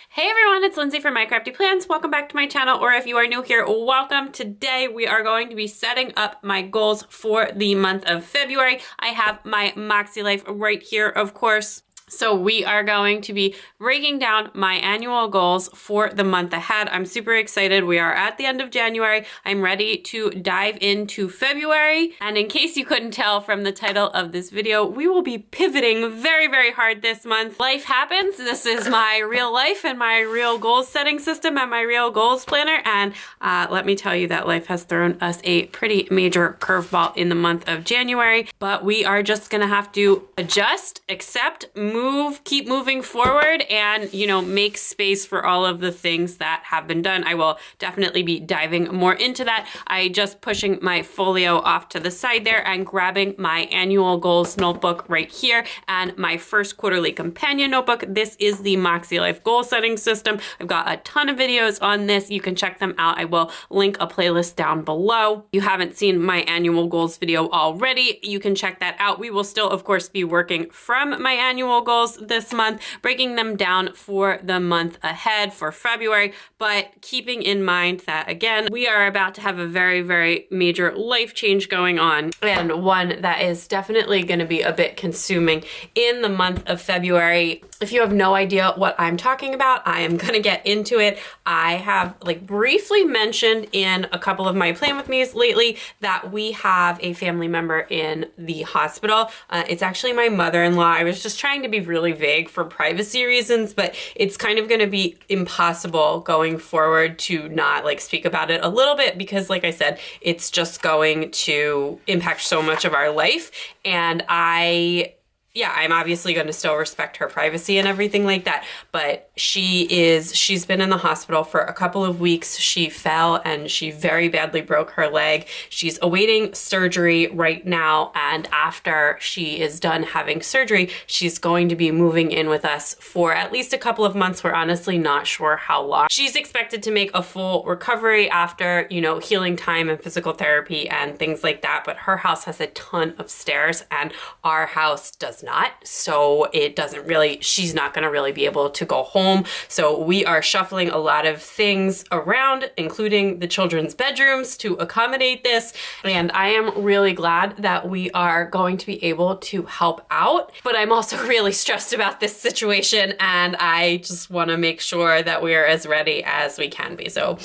Hey everyone, it's Lindsay from My Crafty Plans. Welcome back to my channel, or if you are new here, welcome. Today we are going to be setting up my goals for the month of February. I have my MakseLife right here, of course. So we are going to be breaking down my annual goals for the month ahead. I'm super excited. We are at the end of January. I'm ready to dive into February. And in case you couldn't tell from the title of this video, we will be pivoting very, very hard this month. Life happens. This is my real life and my real goals setting system and my real goals planner. And let me tell you that life has thrown us a pretty major curveball in the month of January. But we are just gonna have to adjust, accept, keep moving forward, and make space for all of the things that have been done. I will definitely be diving more into that. I just pushing my folio off to the side there and grabbing my annual goals notebook right here and my first quarterly companion notebook. This is the MakseLife goal setting system. I've got a ton of videos on this. You can check them out. I will link a playlist down below. If you haven't seen my annual goals video already, you can check that out. We will still, of course, be working from my annual goals this month, breaking them down for the month ahead for February, but keeping in mind that, again, we are about to have a very, very major life change going on, and one that is definitely going to be a bit consuming in the month of February. If you have no idea what I'm talking about, I am going to get into it. I have briefly mentioned in a couple of my Plan With Me's lately that we have a family member in the hospital. It's actually my mother-in-law. I was just trying to be really vague for privacy reasons, but it's kind of going to be impossible going forward to not speak about it a little bit because, like I said, it's just going to impact so much of our life. And I'm obviously going to still respect her privacy and everything like that, but she's been in the hospital for a couple of weeks. She fell and she very badly broke her leg. She's awaiting surgery right now, and after she is done having surgery, she's going to be moving in with us for at least a couple of months. We're honestly not sure how long. She's expected to make a full recovery after, healing time and physical therapy and things like that, but her house has a ton of stairs and our house does not. So she's not going to really be able to go home. So we are shuffling a lot of things around, including the children's bedrooms, to accommodate this. And I am really glad that we are going to be able to help out. But I'm also really stressed about this situation, and I just want to make sure that we are as ready as we can be. So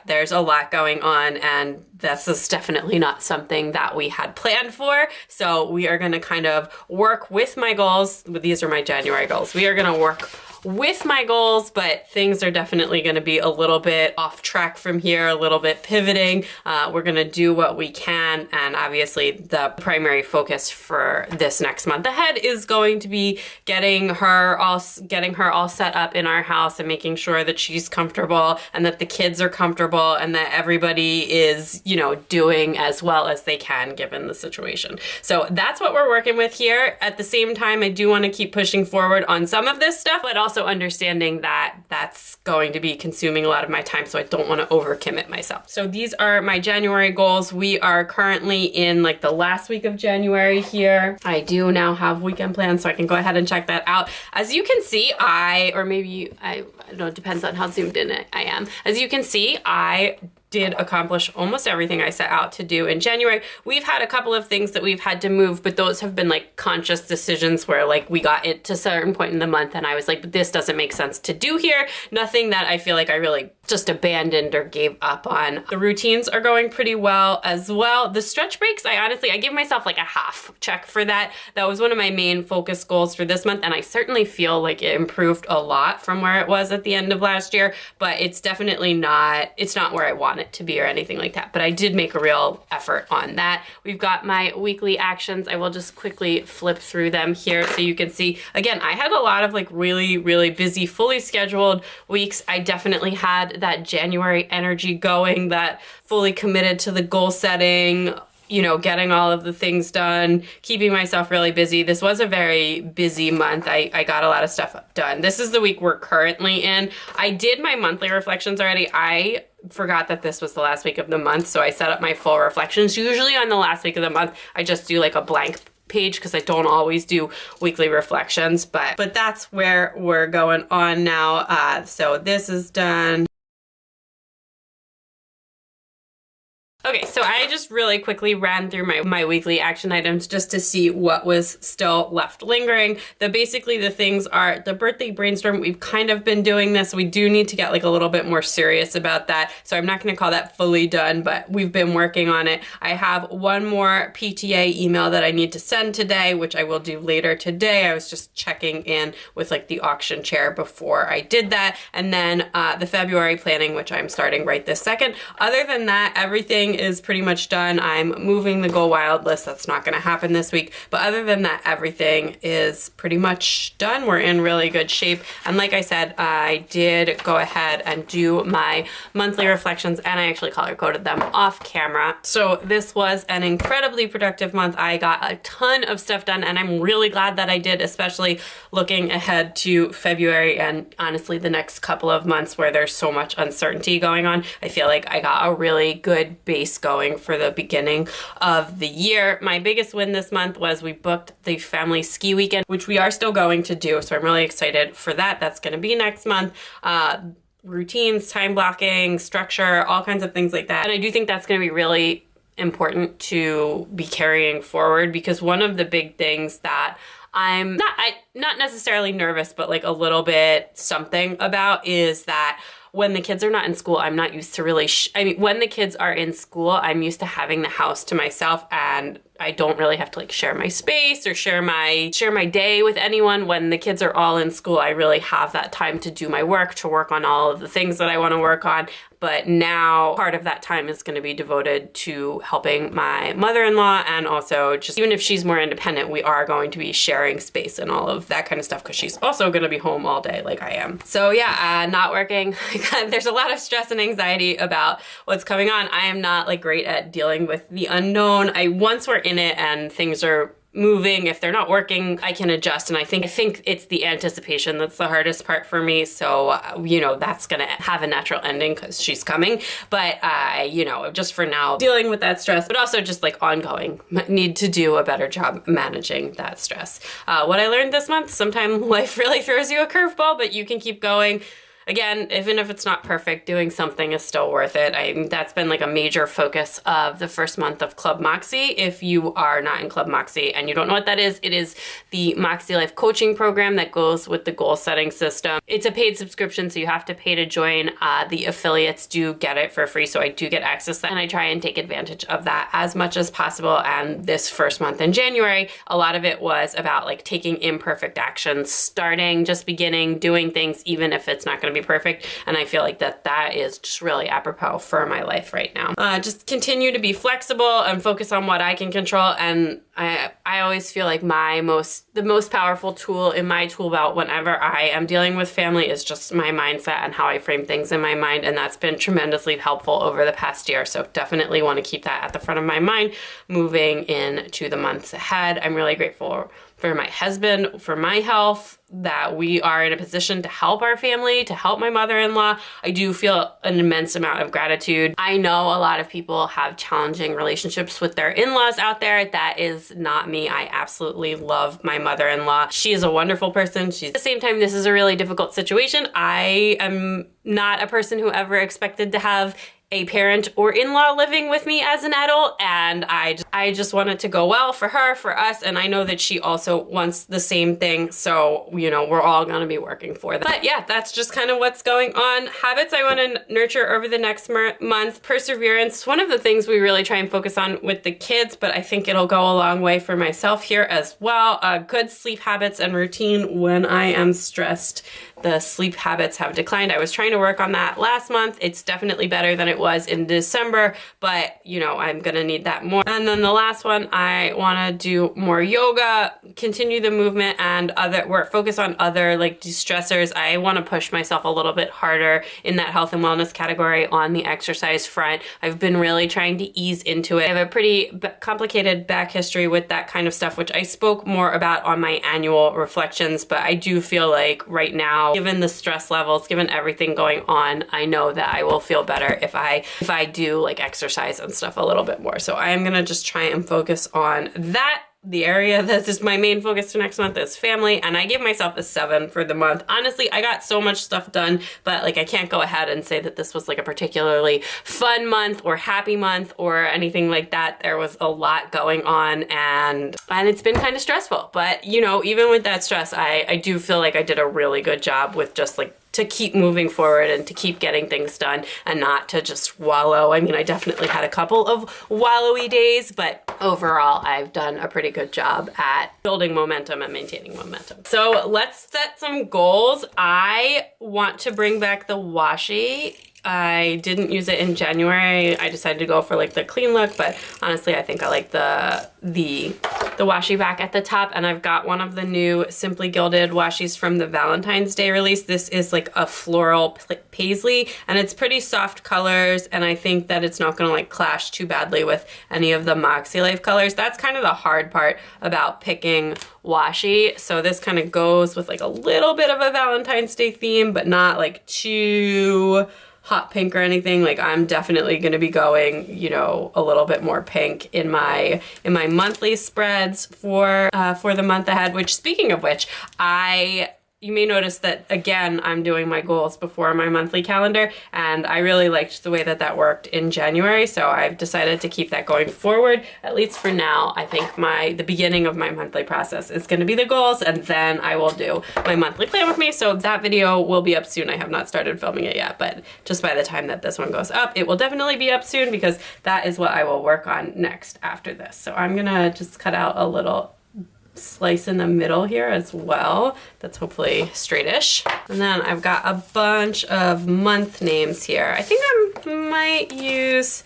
there's a lot going on, and this is definitely not something that we had planned for. So we are going to kind of work with my goals. These are my January goals. We are going to work with my goals, but things are definitely going to be a little bit off track from here, a little bit pivoting. We're going to do what we can. And obviously the primary focus for this next month ahead is going to be getting her all set up in our house and making sure that she's comfortable and that the kids are comfortable and that everybody is, doing as well as they can given the situation. So that's what we're working with here. At the same time, I do want to keep pushing forward on some of this stuff, but also understanding that that's going to be consuming a lot of my time, so I don't want to overcommit myself. So these are my January goals. We are currently in the last week of January here. I do now have weekend plans, so I can go ahead and check that out. As you can see, I don't know, it depends on how zoomed in I am. As you can see, I did accomplish almost everything I set out to do in January. We've had a couple of things that we've had to move, but those have been conscious decisions where we got it to a certain point in the month and I was like, but this doesn't make sense to do here. Nothing that I feel like I really just abandoned or gave up on. The routines are going pretty well as well. The stretch breaks, I give myself a half check for that. That was one of my main focus goals for this month, and I certainly feel like it improved a lot from where it was at the end of last year, but it's definitely not where I want it to be or anything like that. But I did make a real effort on that. We've got my weekly actions. I will just quickly flip through them here so you can see. Again, I had a lot of really, really busy, fully scheduled weeks. I definitely had that January energy going, that fully committed to the goal setting, getting all of the things done, keeping myself really busy. This was a very busy month. I got a lot of stuff done. This is the week we're currently in. I did my monthly reflections already. I forgot that this was the last week of the month, so I set up my full reflections. Usually on the last week of the month, I just do a blank page because I don't always do weekly reflections, but that's where we're going on now. So this is done. Okay, so I just really quickly ran through my weekly action items just to see what was still left lingering. Basically the things are the birthday brainstorm. We've kind of been doing this. We do need to get like a little bit more serious about that. So I'm not gonna call that fully done, but we've been working on it. I have one more PTA email that I need to send today, which I will do later today. I was just checking in with like the auction chair before I did that. And then the February planning, which I'm starting right this second. Other than that, everything is pretty much done. I'm moving the Go Wild list. That's not going to happen this week. But other than that, everything is pretty much done. We're in really good shape. And like I said, I did go ahead and do my monthly reflections, and I actually color coded them off camera. So this was an incredibly productive month. I got a ton of stuff done, and I'm really glad that I did, especially looking ahead to February and honestly the next couple of months where there's so much uncertainty going on. I feel like I got a really good base going for the beginning of the year. My biggest win this month was we booked the family ski weekend, which we are still going to do. So I'm really excited for that. That's going to be next month. Routines, time blocking, structure, all kinds of things like that. And I do think that's going to be really important to be carrying forward, because one of the big things that I'm not necessarily nervous, but like a little bit something about is that when the kids are not in school, I'm not used to really, when the kids are in school, I'm used to having the house to myself, and I don't really have to like share my space or share my day with anyone. When the kids are all in school, I really have that time to do my work, to work on all of the things that I want to work on. But now part of that time is going to be devoted to helping my mother-in-law, and also just even if she's more independent, we are going to be sharing space and all of that kind of stuff because she's also going to be home all day like I am. So yeah, not working. There's a lot of stress and anxiety about what's coming on. I am not like great at dealing with the unknown. Once we're in it and things are moving, if they're not working, I can adjust. And I think it's the anticipation that's the hardest part for me. So, that's going to have a natural ending because she's coming. But, just for now, dealing with that stress, but also just like ongoing, need to do a better job managing that stress. What I learned this month, sometimes life really throws you a curveball, but you can keep going. Again, even if it's not perfect, doing something is still worth it. That's been like a major focus of the first month of Club Moxie. If you are not in Club Moxie and you don't know what that is, it is the Moxie Life coaching program that goes with the goal setting system. It's a paid subscription, so you have to pay to join. The affiliates do get it for free, so I do get access to that, and I try and take advantage of that as much as possible. And this first month in January, a lot of it was about like taking imperfect actions, starting, just beginning, doing things, even if it's not going to be perfect. And I feel like that is just really apropos for my life right now. Just continue to be flexible and focus on what I can control. And I always feel like the most powerful tool in my tool belt whenever I am dealing with family is just my mindset and how I frame things in my mind. And that's been tremendously helpful over the past year. So definitely want to keep that at the front of my mind moving into the months ahead. I'm really grateful for my husband, for my health, that we are in a position to help our family, to help my mother-in-law. I do feel an immense amount of gratitude. I know a lot of people have challenging relationships with their in-laws out there. That is not me. I absolutely love my mother-in-law. She is a wonderful person. At the same time, this is a really difficult situation. I am not a person who ever expected to have a parent or in-law living with me as an adult, and I just want it to go well for her, for us, and I know that she also wants the same thing, so we're all gonna be working for that. But yeah, that's just kind of what's going on. Habits I want to nurture over the next month. Perseverance, one of the things we really try and focus on with the kids, but I think it'll go a long way for myself here as well. Good sleep habits and routine when I am stressed. The sleep habits have declined. I was trying to work on that last month. It's definitely better than it was in December, but I'm gonna need that more. And then the last one, I wanna do more yoga, continue the movement, and focus on other like de-stressors. I wanna push myself a little bit harder in that health and wellness category on the exercise front. I've been really trying to ease into it. I have a pretty complicated back history with that kind of stuff, which I spoke more about on my annual reflections, but I do feel like right now, given the stress levels, given everything going on, I know that I will feel better if I do like exercise and stuff a little bit more. So I am gonna just try and focus on that the area that is my main focus for next month is family, and I gave myself a 7 for the month. Honestly, I got so much stuff done, but like I can't go ahead and say that this was like a particularly fun month or happy month or anything like that. There was a lot going on, and it's been kind of stressful. But you know, even with that stress, I do feel like I did a really good job with just like to keep moving forward and to keep getting things done and not to just wallow. I mean, I definitely had a couple of wallowy days, but overall, I've done a pretty good job at building momentum and maintaining momentum. So let's set some goals. I want to bring back the washi. I didn't use it in January. I decided to go for like the clean look, but honestly, I think I like the washi back at the top, and I've got one of the new Simply Gilded washis from the Valentine's Day release. This is like a floral paisley, and it's pretty soft colors, and I think that it's not gonna like clash too badly with any of the MakseLife colors. That's kind of the hard part about picking washi. So this kind of goes with like a little bit of a Valentine's Day theme, but not like too hot pink or anything. Like I'm definitely going to be going, you know, a little bit more pink in my monthly spreads for the month ahead, which, speaking of which, you may notice that, again, I'm doing my goals before my monthly calendar, and I really liked the way that that worked in January, so I've decided to keep that going forward, at least for now. I think the beginning of my monthly process is going to be the goals, and then I will do my monthly plan with me, so that video will be up soon. I have not started filming it yet, but just by the time that this one goes up, it will definitely be up soon, because that is what I will work on next after this. So I'm gonna just cut out a little slice in the middle here as well. That's hopefully straightish. And then I've got a bunch of month names here. I think I might use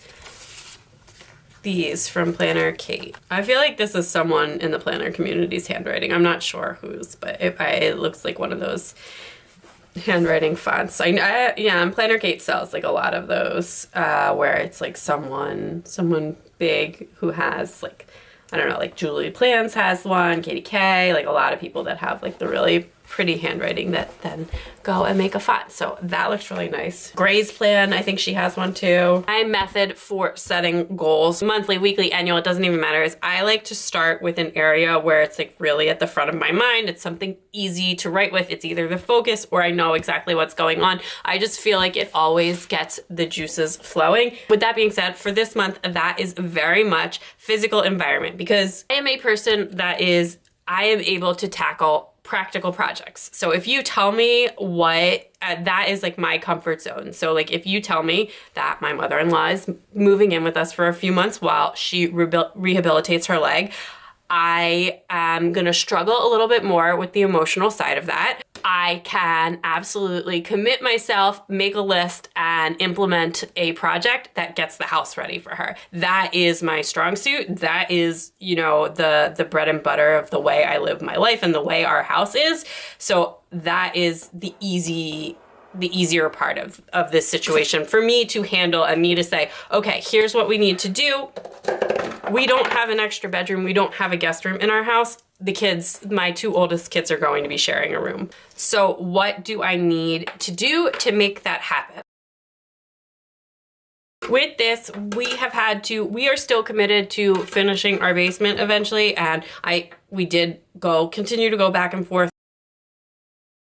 these from Planner Kate. I feel like this is someone in the planner community's handwriting. I'm not sure whose, but it looks like one of those handwriting fonts. Yeah, and Planner Kate sells like a lot of those where it's like someone big who has like, I don't know, like Julie Plans has one, Katie K, like a lot of people that have like the really pretty handwriting that then go and make a font. So that looks really nice. Gray's Plan, I think she has one too. My method for setting goals, monthly, weekly, annual, it doesn't even matter, is I like to start with an area where it's like really at the front of my mind. It's something easy to write with. It's either the focus or I know exactly what's going on. I just feel like it always gets the juices flowing. With that being said, for this month, that is very much physical environment, because I am a person that I am able to tackle practical projects. So if you tell me that is like my comfort zone. So like if you tell me that my mother-in-law is moving in with us for a few months while she rehabilitates her leg, I am gonna struggle a little bit more with the emotional side of that. I can absolutely commit myself, make a list, and implement a project that gets the house ready for her. That is my strong suit. That is, you know, the bread and butter of the way I live my life and the way our house is. So that is the easier part of this situation for me to handle, and me to say, okay, here's what we need to do. We don't have an extra bedroom. We don't have a guest room in our house. The kids, my 2 oldest kids, are going to be sharing a room. So what do I need to do to make that happen? With this, we are still committed to finishing our basement eventually, and we did continue to go back and forth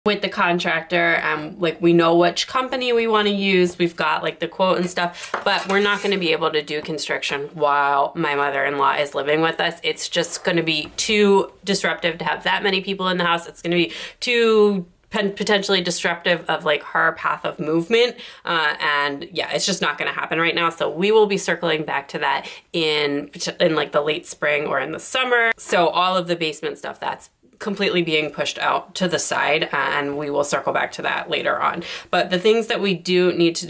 with the contractor. Like we know which company we want to use. We've got like the quote and stuff, but we're not going to be able to do construction while my mother-in-law is living with us. It's just going to be too disruptive to have that many people in the house. It's going to be too potentially disruptive of like her path of movement. And yeah, it's just not going to happen right now. So we will be circling back to that in like the late spring or in the summer. So all of the basement stuff, that's completely being pushed out to the side, and we will circle back to that later on. But the things that we do need to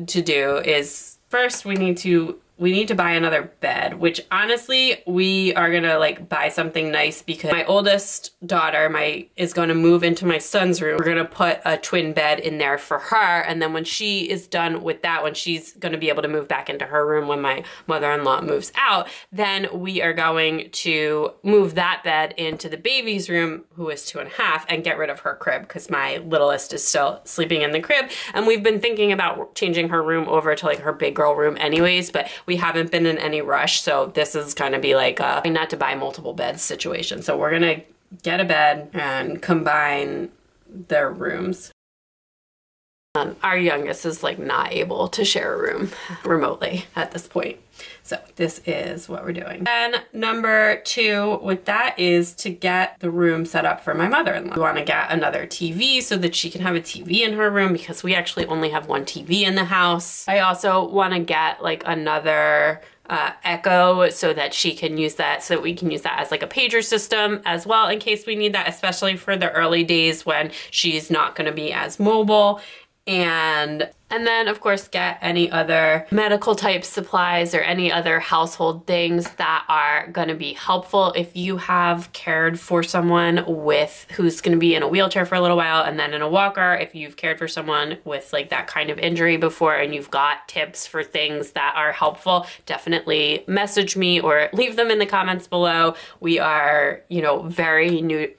do is, first we need to buy another bed, which honestly we are gonna like buy something nice, because my oldest daughter is gonna move into my son's room. We're gonna put a twin bed in there for her, and then when she is done with that, when she's gonna be able to move back into her room when my mother-in-law moves out, then we are going to move that bed into the baby's room, who is 2.5, and get rid of her crib, because my littlest is still sleeping in the crib. And we've been thinking about changing her room over to like her big girl room anyways, but we we haven't been in any rush. So this is going to be like a not to buy multiple beds situation. So we're going to get a bed and combine their rooms. Our youngest is like not able to share a room remotely at this point. So this is what we're doing. Then number 2 with that is to get the room set up for my mother-in-law. We want to get another TV so that she can have a TV in her room because we actually only have one TV in the house. I also want to get like another Echo so that she can use that, so that we can use that as like a pager system as well in case we need that, especially for the early days when she's not going to be as mobile. And then of course get any other medical type supplies or any other household things that are going to be helpful if you have cared for someone who's going to be in a wheelchair for a little while and then in a walker. If you've cared for someone with like that kind of injury before and you've got tips for things that are helpful, definitely message me or leave them in the comments below. We are, very new.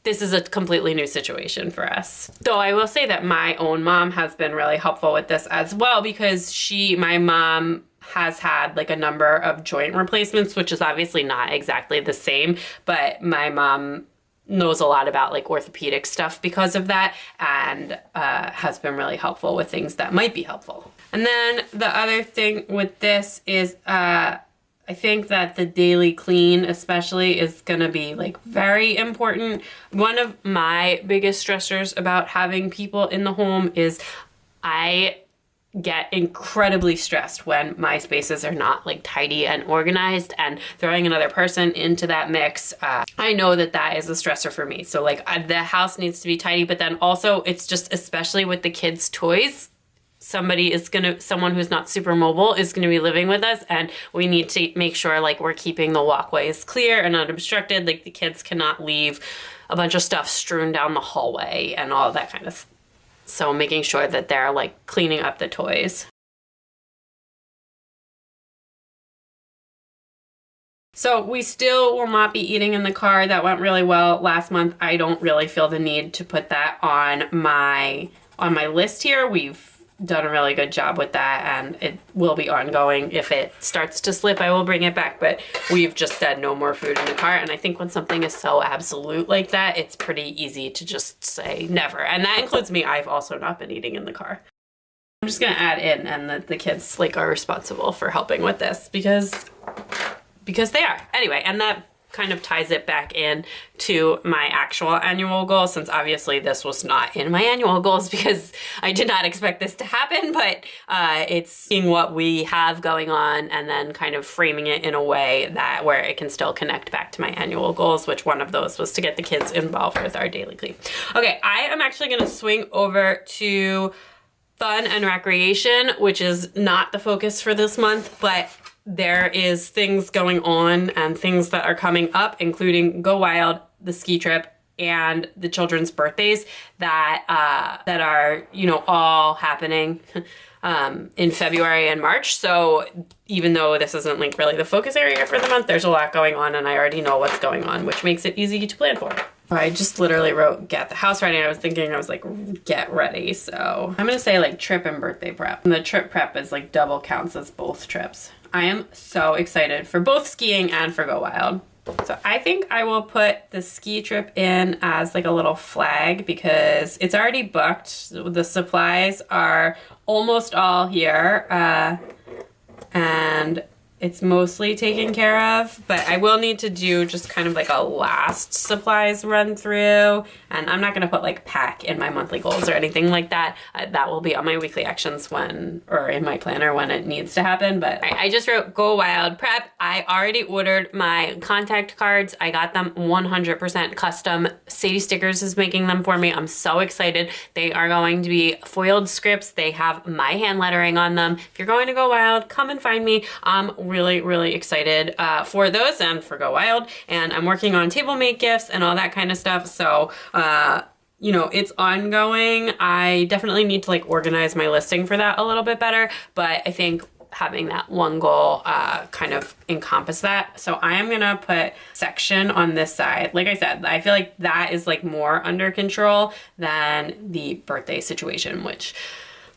This is a completely new situation for us. Though I will say that my own mom has been really helpful with this as well because my mom has had like a number of joint replacements, which is obviously not exactly the same, but my mom knows a lot about like orthopedic stuff because of that and has been really helpful with things that might be helpful. And then the other thing with this is I think that the daily clean especially is gonna be like very important. One of my biggest stressors about having people in the home is I get incredibly stressed when my spaces are not like tidy and organized, and throwing another person into that mix, I know that is a stressor for me. So like the house needs to be tidy, but then also it's just, especially with the kids' toys, someone who's not super mobile is going to be living with us, and we need to make sure like we're keeping the walkways clear and unobstructed. Like the kids cannot leave a bunch of stuff strewn down the hallway and all that kind of. So making sure that they're like cleaning up the toys. So we still will not be eating in the car. That went really well last month. I don't really feel the need to put that on my list here. We've done a really good job with that, and it will be ongoing. If it starts to slip, I will bring it back, but we've just said no more food in the car. And I think when something is so absolute like that, it's pretty easy to just say never. And that includes me. I've also not been eating in the car. I'm just gonna add in, and the kids like are responsible for helping with this because they are. Anyway, and that kind of ties it back in to my actual annual goal, since obviously this was not in my annual goals because I did not expect this to happen, but it's seeing what we have going on and then kind of framing it in a way that where it can still connect back to my annual goals, which one of those was to get the kids involved with our daily clean. Okay, I am actually gonna swing over to fun and recreation, which is not the focus for this month, but there is things going on and things that are coming up, including Go Wild, the ski trip, and the children's birthdays that are, all happening in February and March. So even though this isn't like really the focus area for the month, there's a lot going on and I already know what's going on, which makes it easy to plan for. I just literally wrote get the house ready. I was like get ready. So I'm gonna say like trip and birthday prep. And the trip prep is like double counts as both trips. I am so excited for both skiing and for Go Wild. So I think I will put the ski trip in as like a little flag because it's already booked. The supplies are almost all here and it's mostly taken care of, but I will need to do just kind of like a last supplies run through, and I'm not gonna put like pack in my monthly goals or anything like that. That will be on my weekly actions or in my planner when it needs to happen, but I just wrote Go Wild prep. I already ordered my contact cards. I got them 100% custom. Sadie Stickers is making them for me. I'm so excited. They are going to be foiled scripts. They have my hand lettering on them. If you're going to Go Wild, come and find me. Really excited for those and for Go Wild, and I'm working on table mate gifts and all that kind of stuff. So it's ongoing. I definitely need to like organize my listing for that a little bit better, but I think having that one goal kind of encompass that. So I am gonna put section on this side. Like I said, I feel like that is like more under control than the birthday situation, which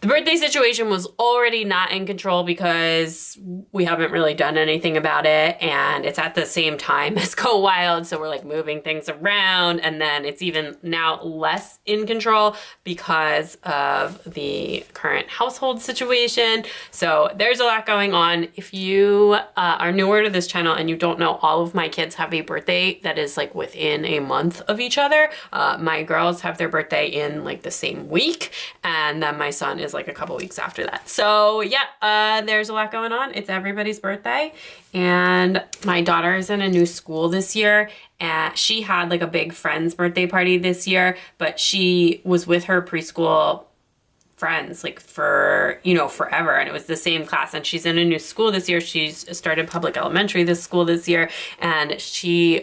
The birthday situation was already not in control because we haven't really done anything about it, and it's at the same time as Go Wild, so we're like moving things around, and then it's even now less in control because of the current household situation. So there's a lot going on. If you are newer to this channel and you don't know, all of my kids have a birthday that is like within a month of each other. My girls have their birthday in like the same week, and then my son is like a couple weeks after that. So yeah, there's a lot going on. It's everybody's birthday, and my daughter is in a new school this year, and she had like a big friend's birthday party this year, but she was with her preschool friends like for, you know, forever, and it was the same class, and she's in a new school this year. She's started public elementary this school this year, and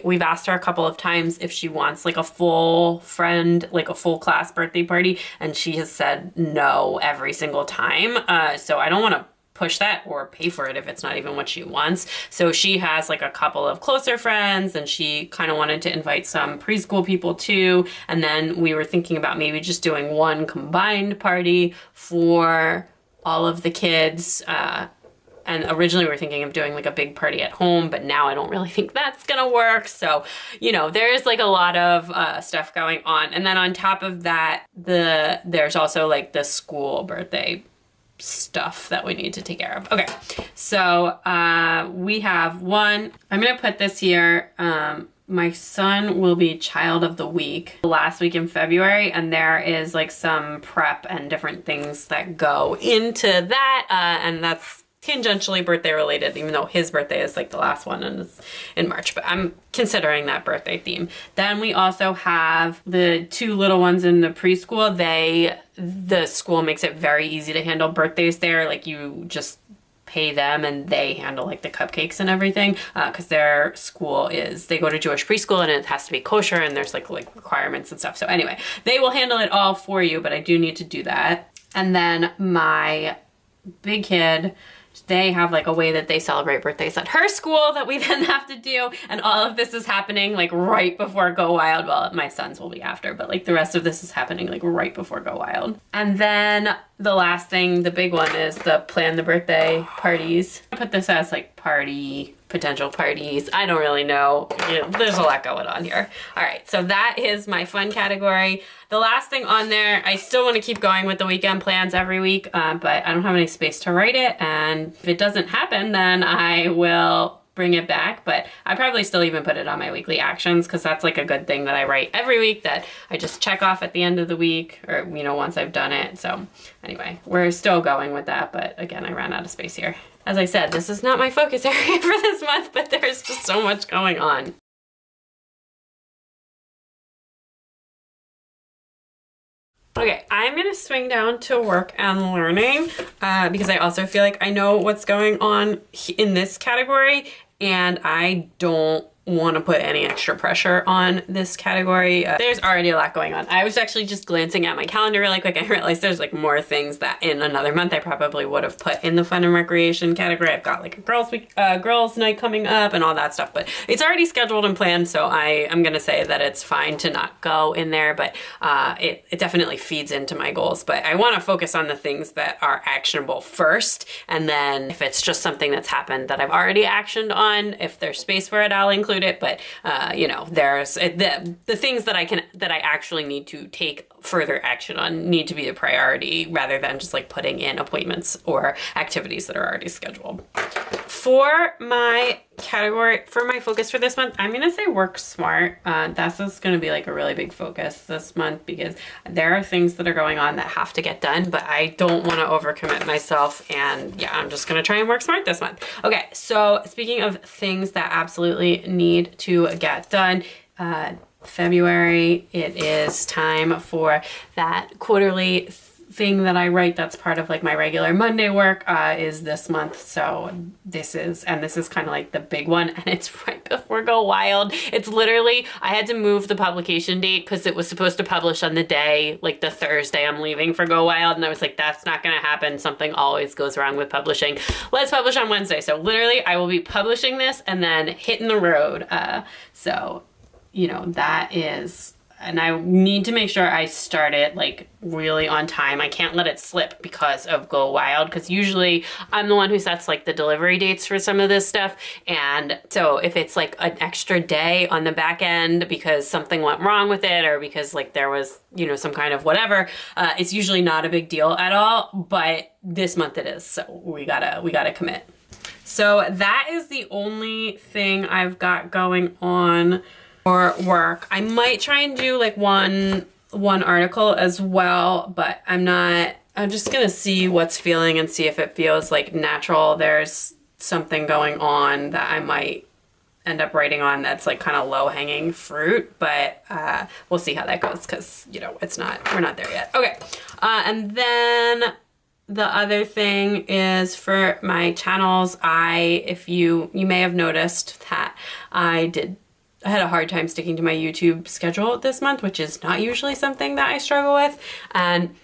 we've asked her a couple of times if she wants like a full friend, like a full class birthday party, and she has said no every single time. So I don't want to push that or pay for it if it's not even what she wants. So she has like a couple of closer friends, and she kind of wanted to invite some preschool people too. And then we were thinking about maybe just doing one combined party for all of the kids. And originally we were thinking of doing like a big party at home, but now I don't really think that's gonna work. So, you know, there's like a lot of stuff going on. And then on top of that, there's also like the school birthday stuff that we need to take care of. Okay, so we have one. I'm gonna put this here. My son will be child of the week last week in February, and there is like some prep and different things that go into that, and that's tangentially birthday related, even though his birthday is like the last one and it's in March, but I'm considering that birthday theme. Then we also have the two little ones in the preschool. The school makes it very easy to handle birthdays there. Like you just pay them and they handle like the cupcakes and everything, because their school they go to Jewish preschool and it has to be kosher, and there's like requirements and stuff. So anyway, they will handle it all for you, but I do need to do that. And then my big kid, they have like a way that they celebrate birthdays at her school that we then have to do. And all of this is happening like right before Go Wild. Well, my son's will be after, but like the rest of this is happening like right before Go Wild. And then the last thing, the big one, is the plan the birthday parties. I put this as like potential parties. I don't really know. There's a lot going on here. All right, so that is my fun category. The last thing on there, I still want to keep going with the weekend plans every week, but I don't have any space to write it. And if it doesn't happen, then I will bring it back, but I probably still even put it on my weekly actions, because that's like a good thing that I write every week that I just check off at the end of the week, or, you know, once I've done it. So anyway, we're still going with that, but again, I ran out of space here. As I said, this is not my focus area for this month, but there's just so much going on. Okay, I'm gonna swing down to work and learning, because I also feel like I know what's going on in this category, and I don't want to put any extra pressure on this category. There's already a lot going on. I was actually just glancing at my calendar really quick and realized there's like more things that in another month I probably would have put in the fun and recreation category. I've got like a girls night coming up and all that stuff, but it's already scheduled and planned, so I am gonna say that it's fine to not go in there, but it definitely feeds into my goals. But I want to focus on the things that are actionable first, and then if it's just something that's happened that I've already actioned on, if there's space for it, I'll include it. But you know, there's the things that I actually need to take further action on need to be a priority, rather than just like putting in appointments or activities that are already scheduled. For my focus for this month, I'm gonna say work smart. That's just gonna be like a really big focus this month, because there are things that are going on that have to get done, but I don't want to overcommit myself, and yeah, I'm just gonna try and work smart this month. Okay, so speaking of things that absolutely need to get done, February, it is time for that quarterly thing that I write that's part of like my regular Monday work, is this month. So this is kind of like the big one, and it's right before Go Wild. It's literally, I had to move the publication date because it was supposed to publish on the day, like the Thursday I'm leaving for Go Wild, and I was like, that's not gonna happen. Something always goes wrong with publishing. Let's publish on Wednesday. So literally I will be publishing this and then hitting the road. So, you know, that is and I need to make sure I start it like really on time. I can't let it slip because of Go Wild, because usually I'm the one who sets like the delivery dates for some of this stuff. And so if it's like an extra day on the back end because something went wrong with it, or because like there was, you know, some kind of whatever, it's usually not a big deal at all. But this month it is, so we gotta commit. So that is the only thing I've got going on for work. I might try and do like one article as well, but I'm just gonna see what's feeling and see if it feels like natural. There's something going on that I might end up writing on that's like kind of low-hanging fruit, but we'll see how that goes, because you know, we're not there yet. Okay, and then the other thing is for my channels. If you may have noticed that I had a hard time sticking to my YouTube schedule this month, which is not usually something that I struggle with. And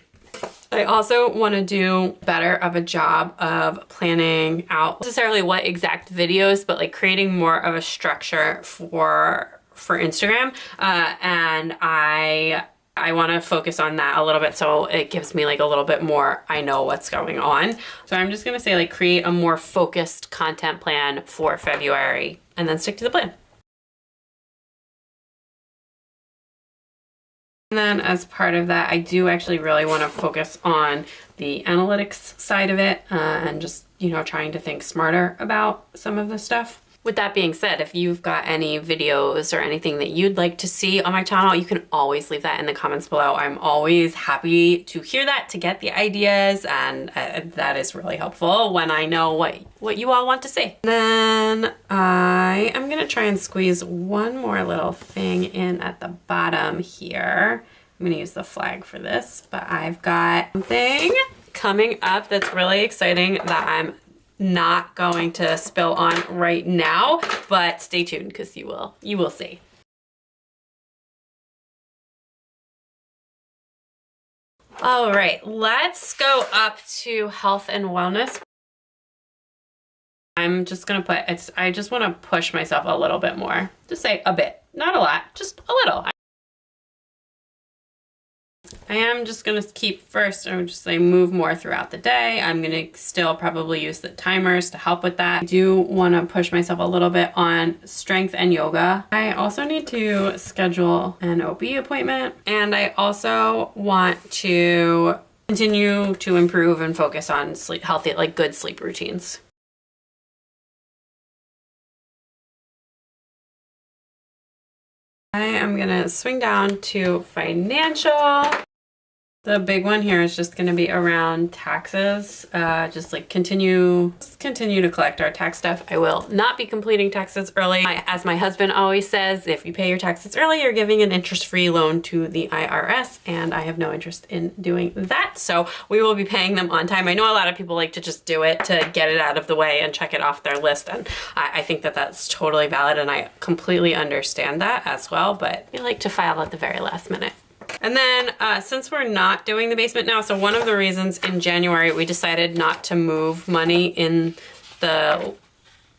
I also want to do better of a job of planning out, not necessarily what exact videos, but like creating more of a structure for Instagram. And I want to focus on that a little bit, so it gives me like a little bit more, I know what's going on. So I'm just gonna say like create a more focused content plan for February and then stick to the plan. And then as part of that, I do actually really want to focus on the analytics side of it, and just, you know, trying to think smarter about some of this stuff. With that being said, if you've got any videos or anything that you'd like to see on my channel, you can always leave that in the comments below. I'm always happy to hear that, to get the ideas, and that is really helpful when I know what you all want to see. Then I am gonna try and squeeze one more little thing in at the bottom here. I'm gonna use the flag for this, but I've got something coming up that's really exciting that I'm not going to spill on right now, but stay tuned, because you will see. All right, let's go up to health and wellness. I'm just gonna I just want to push myself a little bit more. Just say a bit, not a lot, just a little. I am just gonna keep first, I would just say move more throughout the day. I'm gonna still probably use the timers to help with that. I do wanna push myself a little bit on strength and yoga. I also need to schedule an OB appointment, and I also want to continue to improve and focus on healthy, like good sleep routines. I am gonna swing down to financial. The big one here is just gonna be around taxes. Just like continue to collect our tax stuff. I will not be completing taxes early. As my husband always says, if you pay your taxes early, you're giving an interest-free loan to the IRS, and I have no interest in doing that. So we will be paying them on time. I know a lot of people like to just do it to get it out of the way and check it off their list, and I think that that's totally valid, and I completely understand that as well, but we like to file at the very last minute. And then since we're not doing the basement now, so one of the reasons in January we decided not to move money in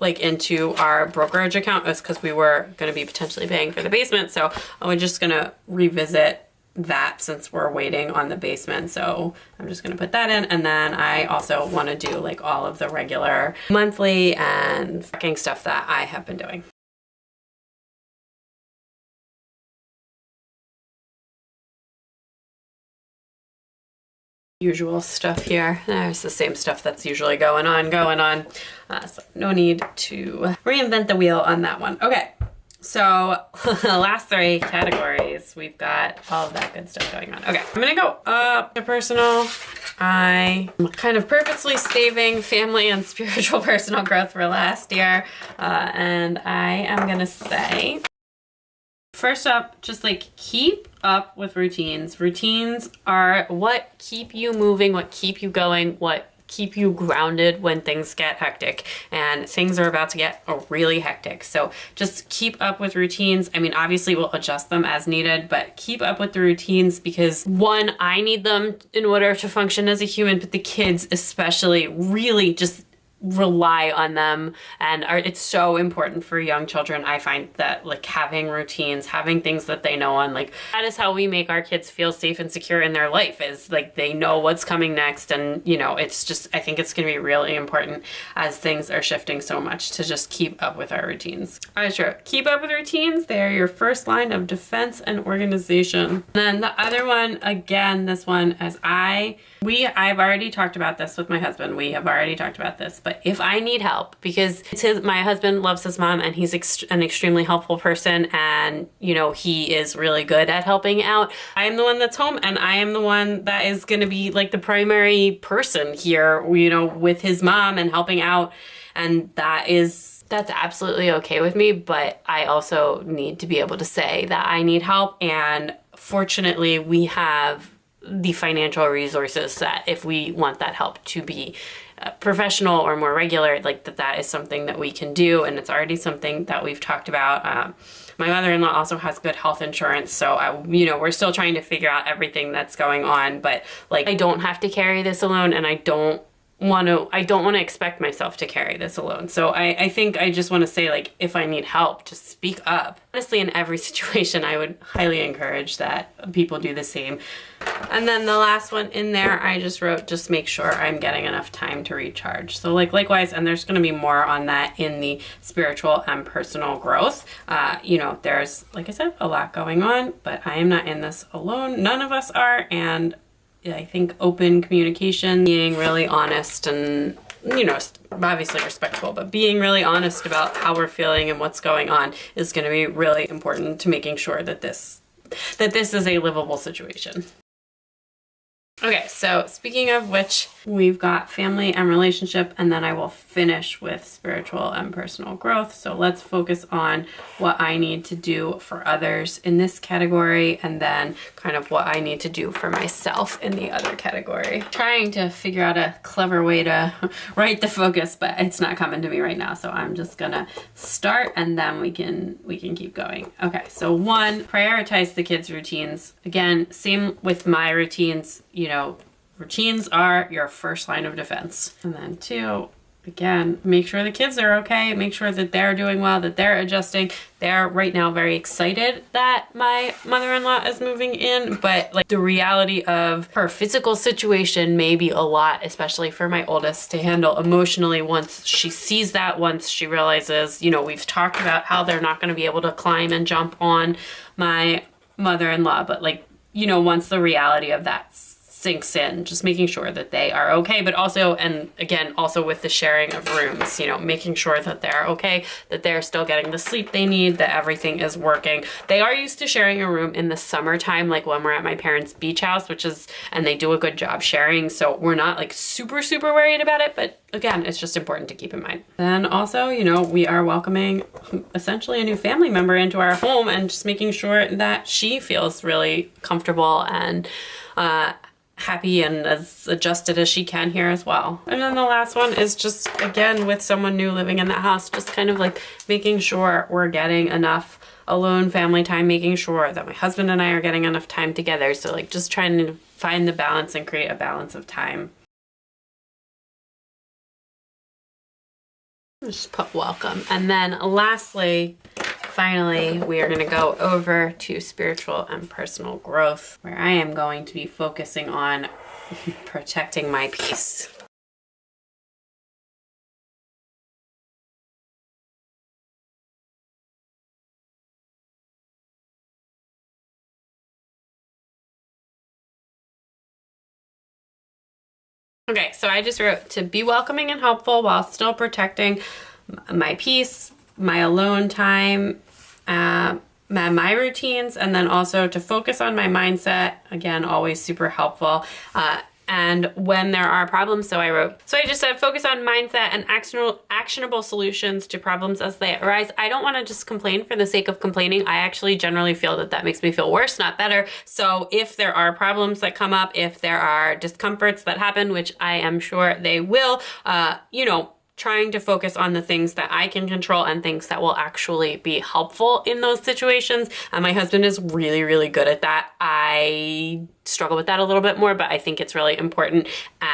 into our brokerage account was because we were going to be potentially paying for the basement. So we're just going to revisit that since we're waiting on the basement. So I'm just going to put that in. And then I also want to do like all of the regular monthly and tracking stuff that I have been doing. Usual stuff here. There's the same stuff that's usually going on. So no need to reinvent the wheel on that one. Okay, so the last three categories, we've got all of that good stuff going on. Okay, I'm gonna go up to personal. I'm kind of purposely saving family and spiritual personal growth for last year. And I am gonna say, first up, just like keep up with routines. Routines are what keep you moving, what keep you going, what keep you grounded when things get hectic, and things are about to get really hectic. So just keep up with routines. I mean, obviously we'll adjust them as needed, but keep up with the routines because one, I need them in order to function as a human, but the kids especially really just rely on them, and it's so important for young children. I find that like having routines, having things that they know on, like that is how we make our kids feel safe and secure in their life, is like they know what's coming next. And you know, it's just, I think it's going to be really important as things are shifting so much to just keep up with our routines. All right, sure. Keep up with routines. They're your first line of defense and organization. And then the other one, again, this one, I've already talked about this with my husband. We have already talked about this, but if I need help, because my husband loves his mom and he's an extremely helpful person, and you know, he is really good at helping out. I am the one that's home, and I am the one that is going to be like the primary person here, you know, with his mom and helping out. And that's absolutely okay with me, but I also need to be able to say that I need help. And fortunately, we have the financial resources that if we want that help to be professional or more regular, like that is something that we can do. And it's already something that we've talked about. My mother-in-law also has good health insurance, so we're still trying to figure out everything that's going on, but like I don't have to carry this alone, and I don't want to expect myself to carry this alone. So I think I just want to say, like, if I need help, just speak up. Honestly, in every situation, I would highly encourage that people do the same. And then the last one in there, I just wrote, just make sure I'm getting enough time to recharge. So like likewise, and there's going to be more on that in the spiritual and personal growth. There's, like I said, a lot going on, but I am not in this alone. None of us are. And I think open communication, being really honest and, obviously respectful, but being really honest about how we're feeling and what's going on is going to be really important to making sure that this is a livable situation. Okay, so speaking of which, we've got family and relationship, and then I will finish with spiritual and personal growth. So let's focus on what I need to do for others in this category, and then kind of what I need to do for myself in the other category. Trying to figure out a clever way to write the focus, but it's not coming to me right now. So I'm just gonna start, and then we can keep going. Okay, so 1, prioritize the kids' routines. Again, same with my routines. Routines are your first line of defense. And then 2, again, make sure the kids are okay. Make sure that they're doing well, that they're adjusting. They're right now very excited that my mother-in-law is moving in, but like the reality of her physical situation may be a lot, especially for my oldest, to handle emotionally once she sees that, once she realizes, we've talked about how they're not going to be able to climb and jump on my mother-in-law, but once the reality of that sinks in, just making sure that they are okay, but also, and again, also with the sharing of rooms, making sure that they're okay, that they're still getting the sleep they need, that everything is working. They are used to sharing a room in the summertime, like when we're at my parents' beach house, and they do a good job sharing, so we're not like super, super worried about it, but again, it's just important to keep in mind. Then also, we are welcoming essentially a new family member into our home, and just making sure that she feels really comfortable and happy and as adjusted as she can here as well. And then the last one is just, again, with someone new living in that house, just kind of like making sure we're getting enough alone family time, making sure that my husband and I are getting enough time together. So like just trying to find the balance and create a balance of time. Just put welcome. And then lastly, finally, we are going to go over to spiritual and personal growth, where I am going to be focusing on protecting my peace. Okay, so I just wrote to be welcoming and helpful while still protecting my peace, my alone time, my routines, and then also to focus on my mindset. Again, always super helpful. And when there are problems, so I just said focus on mindset and actionable solutions to problems as they arise. I don't want to just complain for the sake of complaining. I actually generally feel that makes me feel worse, not better. So if there are problems that come up, if there are discomforts that happen, which I am sure they will, trying to focus on the things that I can control and things that will actually be helpful in those situations. And my husband is really, really good at that. I struggle with that a little bit more, but I think it's really important.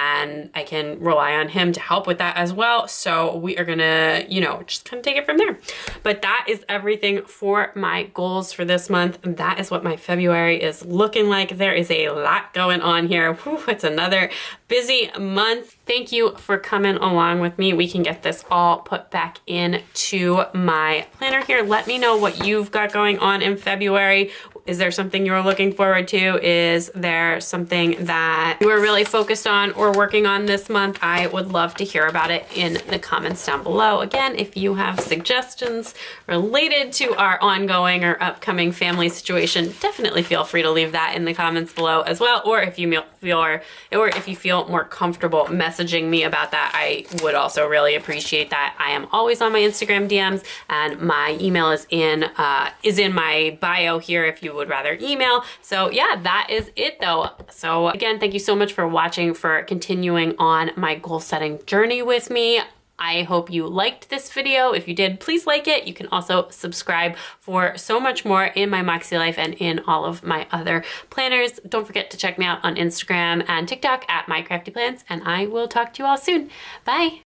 and I can rely on him to help with that as well. So we are gonna, just kind of take it from there. But that is everything for my goals for this month. That is what my February is looking like. There is a lot going on here. Whew, it's another busy month. Thank you for coming along with me. We can get this all put back into my planner here. Let me know what you've got going on in February. Is there something you're looking forward to? Is there something that you are really focused on or working on this month? I would love to hear about it in the comments down below. Again, if you have suggestions related to our ongoing or upcoming family situation, definitely feel free to leave that in the comments below as well. Or if you feel more comfortable messaging me about that, I would also really appreciate that. I am always on my Instagram DMs, and my email is in my bio here if you would rather email. So yeah, that is it though. So again, thank you so much for watching, for continuing on my goal setting journey with me. I hope you liked this video. If you did, please like it. You can also subscribe for so much more in my Moxie Life and in all of my other planners. Don't forget to check me out on Instagram and TikTok at MyCraftyPlans, and I will talk to you all soon. Bye.